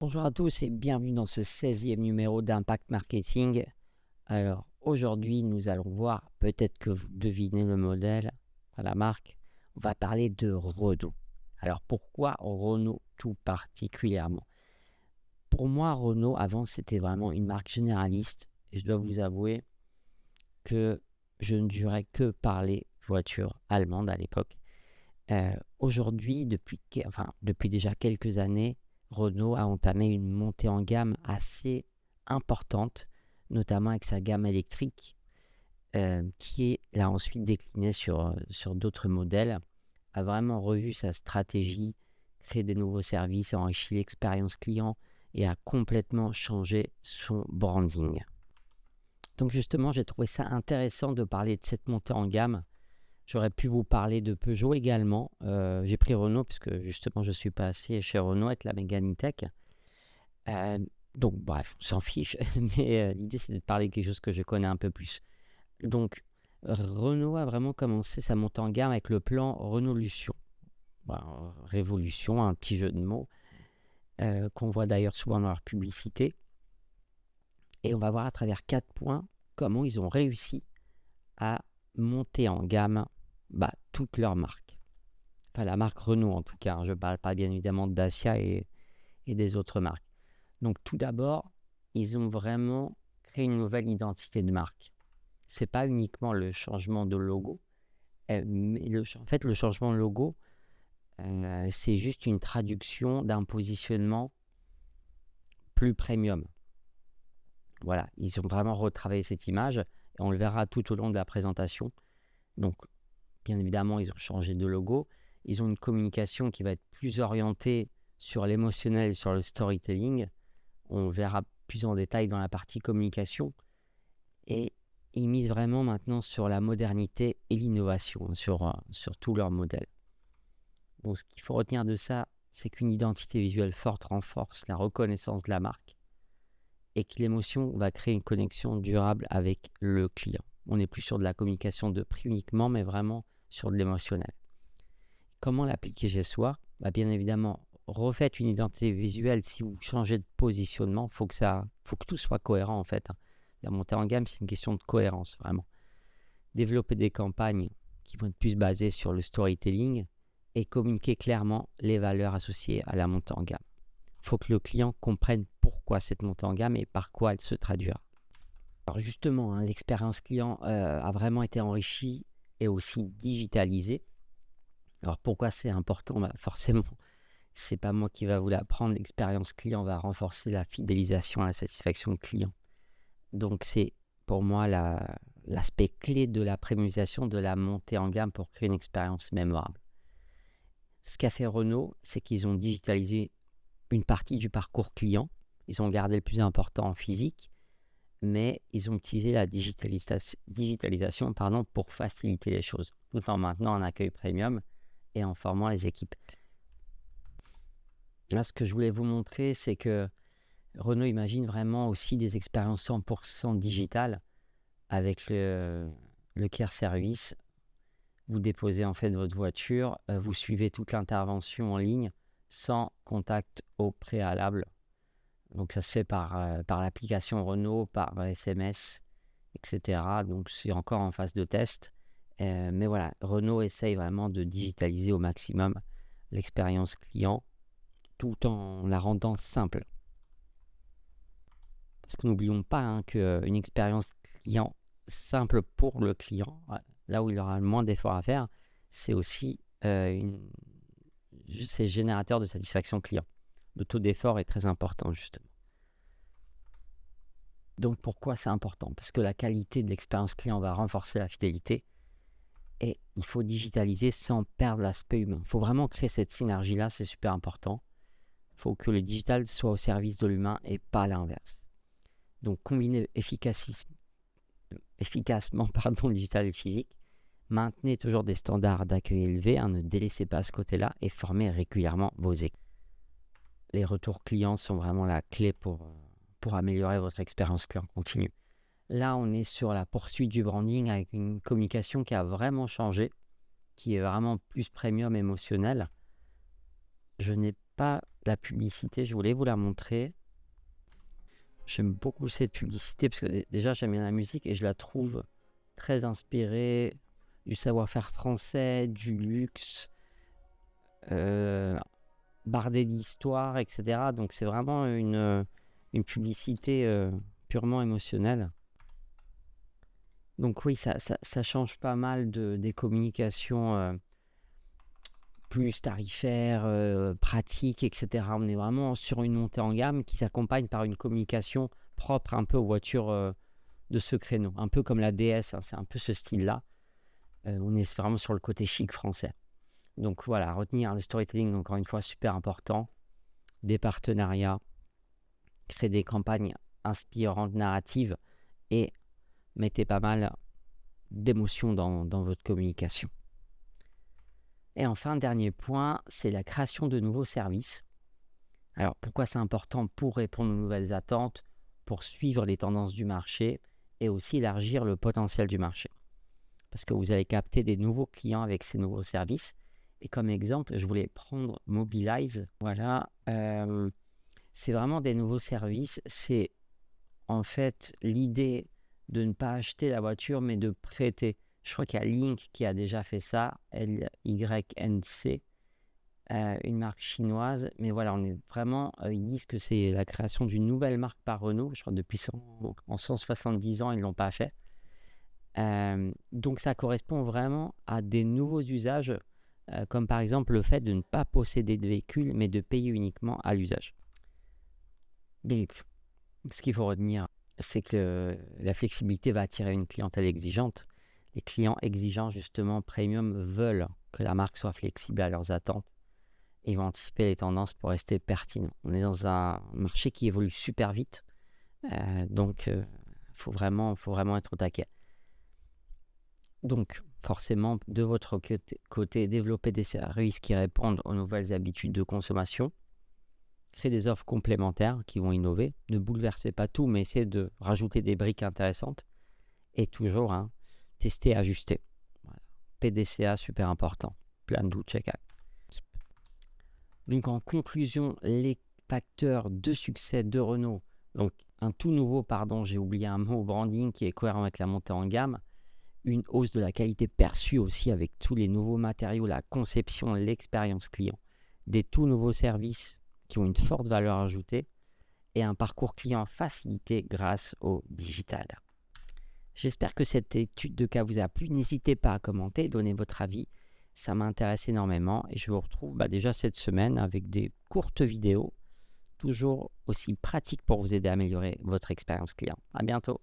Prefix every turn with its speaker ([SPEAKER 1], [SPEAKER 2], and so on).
[SPEAKER 1] Bonjour à tous et bienvenue dans ce 16e numéro d'Impact Marketing. Alors aujourd'hui, nous allons voir, peut-être que vous devinez le modèle, la marque, on va parler de Renault. Alors pourquoi Renault tout particulièrement? Pour moi, Renault, avant, c'était vraiment une marque généraliste et je dois vous avouer que je ne jurais que par les voitures allemandes à l'époque. Aujourd'hui, depuis déjà quelques années, Renault a entamé une montée en gamme assez importante, notamment avec sa gamme électrique, qui est là ensuite déclinée sur d'autres modèles, a vraiment revu sa stratégie, créé des nouveaux services, enrichi l'expérience client et a complètement changé son branding. Donc justement, j'ai trouvé ça intéressant de parler de cette montée en gamme. J'aurais pu vous parler de Peugeot également. J'ai pris Renault puisque justement je suis passé chez Renault avec la Mégane E-Tech. Donc bref, on s'en fiche. Mais l'idée c'est de parler de quelque chose que je connais un peu plus. Donc Renault a vraiment commencé sa montée en gamme avec le plan Renault-lution. Révolution, un petit jeu de mots qu'on voit d'ailleurs souvent dans leur publicité. Et on va voir à travers 4 points comment ils ont réussi à monter en gamme toutes leurs marques. Enfin, la marque Renault en tout cas. Je ne parle pas bien évidemment de Dacia et des autres marques. Donc tout d'abord, ils ont vraiment créé une nouvelle identité de marque. Ce n'est pas uniquement le changement de logo, mais en fait le changement de logo, c'est juste une traduction d'un positionnement plus premium. Voilà, ils ont vraiment retravaillé cette image et on le verra tout au long de la présentation. Donc, bien évidemment, ils ont changé de logo. Ils ont une communication qui va être plus orientée sur l'émotionnel et sur le storytelling. On verra plus en détail dans la partie communication. Et ils misent vraiment maintenant sur la modernité et l'innovation, sur tout leur modèle. Donc, ce qu'il faut retenir de ça, c'est qu'une identité visuelle forte renforce la reconnaissance de la marque et que l'émotion va créer une connexion durable avec le client. On n'est plus sur de la communication de prix uniquement, mais vraiment sur de l'émotionnel. Comment l'appliquer chez soi? Bien évidemment, refaites une identité visuelle. Si vous changez de positionnement, faut que tout soit cohérent en fait. La montée en gamme, c'est une question de cohérence vraiment. Développer des campagnes qui vont être plus basées sur le storytelling et communiquer clairement les valeurs associées à la montée en gamme. Il faut que le client comprenne pourquoi cette montée en gamme et par quoi elle se traduira. Alors justement, l'expérience client a vraiment été enrichie et aussi digitalisée. Alors pourquoi c'est important? Forcément, c'est pas moi qui va vous l'apprendre. L'expérience client va renforcer la fidélisation et la satisfaction client. Donc c'est pour moi l'aspect clé de la prémonisation de la montée en gamme pour créer une expérience mémorable. Ce qu'a fait Renault, c'est qu'ils ont digitalisé une partie du parcours client. Ils ont gardé le plus important en physique, mais ils ont utilisé la digitalisation pour faciliter les choses, tout en maintenant un accueil premium et en formant les équipes. Là, ce que je voulais vous montrer, c'est que Renault imagine vraiment aussi des expériences 100% digitales avec le care service. Vous déposez en fait votre voiture, vous suivez toute l'intervention en ligne sans contact au préalable. Donc ça se fait par l'application Renault, par SMS, etc. Donc c'est encore en phase de test. Mais voilà, Renault essaye vraiment de digitaliser au maximum l'expérience client tout en la rendant simple. Parce que n'oublions pas qu'une expérience client simple pour le client, là où il aura le moins d'efforts à faire, c'est aussi c'est générateur de satisfaction client. Le taux d'effort est très important justement. Donc pourquoi c'est important? Parce que la qualité de l'expérience client va renforcer la fidélité et il faut digitaliser sans perdre l'aspect humain. Il faut vraiment créer cette synergie-là, c'est super important. Il faut que le digital soit au service de l'humain et pas l'inverse. Donc combiner efficacement le digital et le physique, maintenez toujours des standards d'accueil élevés, ne délaissez pas ce côté-là et formez régulièrement vos équipes. Les retours clients sont vraiment la clé pour améliorer votre expérience client continue. Là, on est sur la poursuite du branding avec une communication qui a vraiment changé, qui est vraiment plus premium émotionnelle. Je n'ai pas la publicité, je voulais vous la montrer. J'aime beaucoup cette publicité parce que déjà j'aime bien la musique et je la trouve très inspirée du savoir-faire français, du luxe, bardée d'histoire, etc. Donc c'est vraiment une publicité purement émotionnelle. Donc oui, ça change pas mal des communications plus tarifaires, pratiques, etc. On est vraiment sur une montée en gamme qui s'accompagne par une communication propre un peu aux voitures de ce créneau. Un peu comme la DS, hein, c'est un peu ce style-là. On est vraiment sur le côté chic français. Donc voilà, retenir le storytelling, encore une fois, super important. Des partenariats, créer des campagnes inspirantes, narratives et mettez pas mal d'émotion dans votre communication. Et enfin, dernier point, c'est la création de nouveaux services. Alors, pourquoi c'est important? Pour répondre aux nouvelles attentes, pour suivre les tendances du marché et aussi élargir le potentiel du marché. Parce que vous allez capter des nouveaux clients avec ces nouveaux services. Et comme exemple, je voulais prendre Mobilize. Voilà, c'est vraiment des nouveaux services. C'est en fait l'idée de ne pas acheter la voiture, mais de prêter. Je crois qu'il y a Lynk qui a déjà fait ça, LYNC, une marque chinoise. Mais voilà, on est vraiment, ils disent que c'est la création d'une nouvelle marque par Renault. Je crois que depuis 170 ans, ils ne l'ont pas fait. Donc ça correspond vraiment à des nouveaux usages, comme par exemple le fait de ne pas posséder de véhicule, mais de payer uniquement à l'usage. Donc, ce qu'il faut retenir, c'est que la flexibilité va attirer une clientèle exigeante. Les clients exigeants, justement, premium, veulent que la marque soit flexible à leurs attentes et ils vont anticiper les tendances pour rester pertinents. On est dans un marché qui évolue super vite, donc il faut vraiment être au taquet. Donc, forcément, de votre côté, développer des services qui répondent aux nouvelles habitudes de consommation. Créer des offres complémentaires qui vont innover. Ne bouleversez pas tout, mais essayez de rajouter des briques intéressantes. Et toujours, tester, ajuster. Voilà. PDCA, super important. Plan do check-out. Donc, en conclusion, les facteurs de succès de Renault. Donc, un tout nouveau, j'ai oublié un mot, branding qui est cohérent avec la montée en gamme. Une hausse de la qualité perçue aussi avec tous les nouveaux matériaux, la conception, l'expérience client. Des tout nouveaux services qui ont une forte valeur ajoutée et un parcours client facilité grâce au digital. J'espère que cette étude de cas vous a plu. N'hésitez pas à commenter, donner votre avis. Ça m'intéresse énormément et je vous retrouve déjà cette semaine avec des courtes vidéos, toujours aussi pratiques pour vous aider à améliorer votre expérience client. À bientôt.